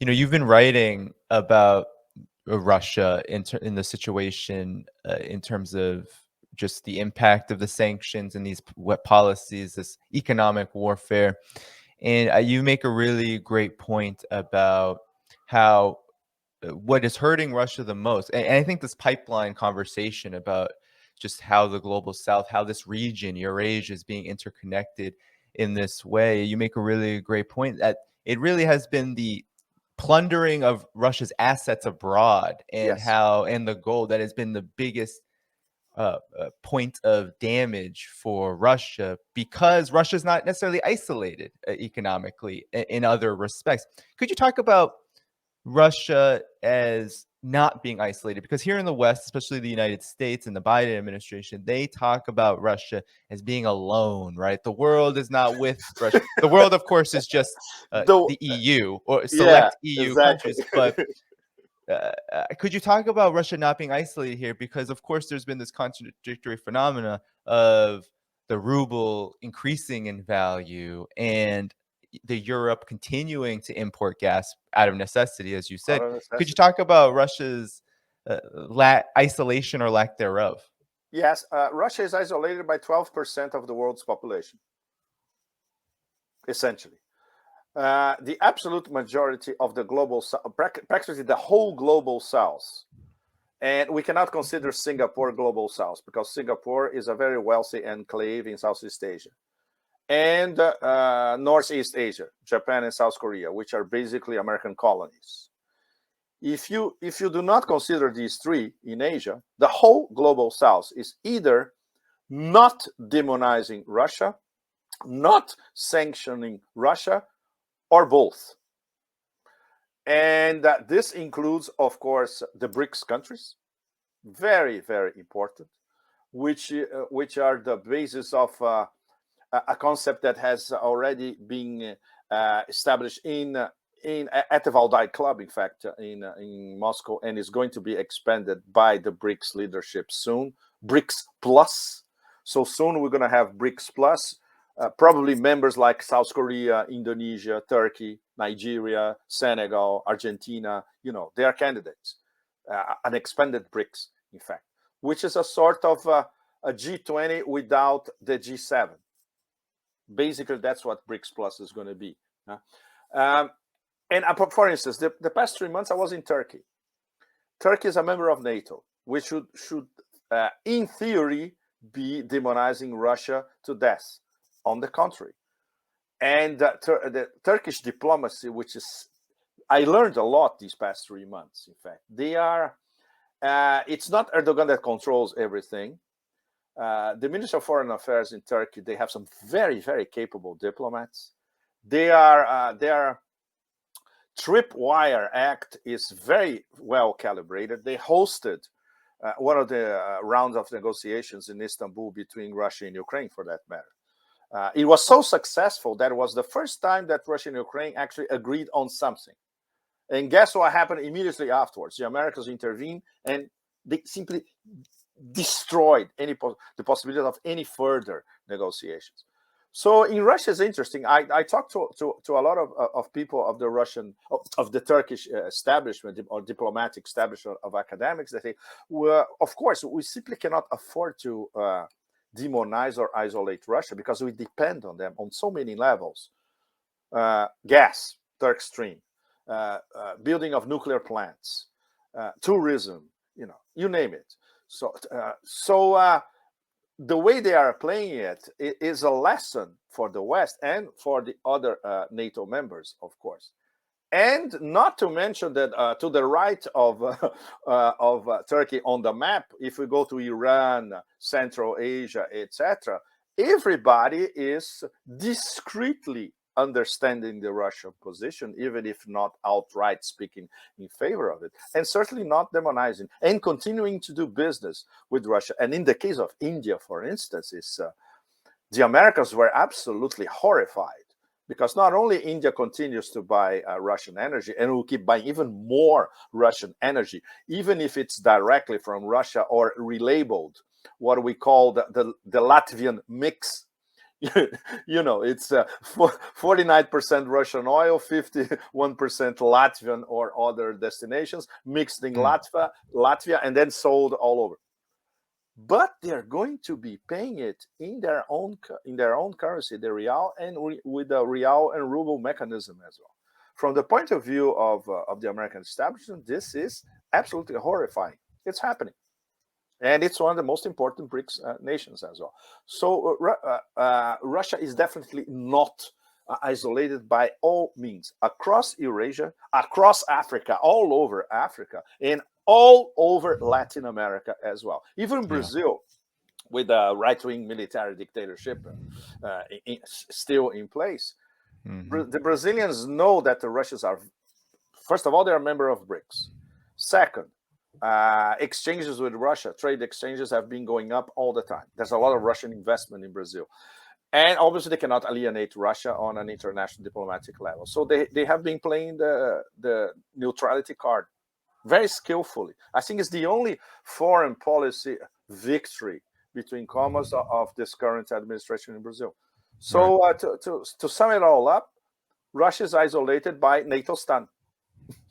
You've been writing about Russia in the situation in terms of just the impact of the sanctions and these what policies, this economic warfare. And you make a really great point about how what is hurting Russia the most. And I think this pipeline conversation about just how the global south, how this region, Eurasia, is being interconnected in this way. You make a really great point that it really has been the plundering of Russia's assets abroad and Yes. the gold that has been the biggest point of damage for Russia, because Russia's not necessarily isolated economically in other respects. Could you talk about Russia as not being isolated? Because here in the West, especially the United States and the Biden administration, they talk about Russia as being alone, right? The world is not with Russia. The world, of course, is just Though, the EU or yeah, select EU exactly. countries. But could you talk about Russia not being isolated here? Because, of course, there's been this contradictory phenomena of the ruble increasing in value and the Europe continuing to import gas out of necessity, as you Out said. of Could you necessity. talk about Russia's isolation or lack thereof? Yes, Russia is isolated by 12% of the world's population, essentially. The absolute majority of the global south, practically the whole global south, and we cannot consider Singapore global south because Singapore is a very wealthy enclave in Southeast Asia, and Northeast Asia, Japan and South Korea, which are basically American colonies. If you do not consider these three in Asia, the whole global south is either not demonizing Russia, not sanctioning Russia, or both. And this includes, of course, the BRICS countries, very, very important, which are the basis of a concept that has already been established at the Valdai Club, in fact, in Moscow, and is going to be expanded by the BRICS leadership soon. BRICS Plus. So soon we're going to have BRICS Plus. Probably members like South Korea, Indonesia, Turkey, Nigeria, Senegal, Argentina, they are candidates. An expanded BRICS, in fact, which is a sort of a G20 without the G7. Basically, that's what BRICS Plus is going to be. And for instance, the past 3 months, I was in Turkey. Turkey is a member of NATO, which should in theory, be demonizing Russia to death. On the contrary. And the Turkish diplomacy, which is, I learned a lot these past 3 months, in fact. They are, it's not Erdogan that controls everything. The Ministry of Foreign Affairs in Turkey, they have some very, very capable diplomats. Their Tripwire Act is very well calibrated. They hosted one of the rounds of negotiations in Istanbul between Russia and Ukraine, for that matter. It was so successful that it was the first time that Russia and Ukraine actually agreed on something. And guess what happened immediately afterwards? The Americans intervened and they simply destroyed the possibility of any further negotiations. So in Russia, it's interesting. I talked to a lot of people of the Turkish establishment or diplomatic establishment of academics that say, well, of course, we simply cannot afford to demonize or isolate Russia because we depend on them on so many levels. Gas, Turk Stream, building of nuclear plants, tourism, you name it. So the way they are playing it is a lesson for the West and for the other NATO members, of course. And not to mention that to the right of Turkey on the map, if we go to Iran, Central Asia, etc., everybody is discreetly understanding the Russian position, even if not outright speaking in favor of it, and certainly not demonizing, and continuing to do business with Russia. And in the case of India, for instance, the Americans were absolutely horrified, because not only India continues to buy Russian energy and will keep buying even more Russian energy, even if it's directly from Russia or relabeled, what we call the Latvian mix, You know, it's 49% Russian oil, 51% Latvian or other destinations, mixed in Mm. Latvia, and then sold all over. But they're going to be paying it in their own currency, the real, and with the real and ruble mechanism as well. From the point of view of the American establishment, this is absolutely horrifying. It's happening, and it's one of the most important BRICS nations as well. So Russia is definitely not isolated by all means. Across Eurasia, across Africa, all over Africa, and all over Latin America as well. Even Yeah. Brazil, with a right-wing military dictatorship still in place, Hmm. the Brazilians know that the Russians are, first of all, they're a member of BRICS. Second, exchanges with Russia, trade exchanges have been going up all the time. There's a lot of Russian investment in Brazil. And obviously, they cannot alienate Russia on an international diplomatic level. So they have been playing the neutrality card very skillfully. I think it's the only foreign policy victory, between commas, of this current administration in Brazil. Right. So to sum it all up, Russia is isolated by NATO stand.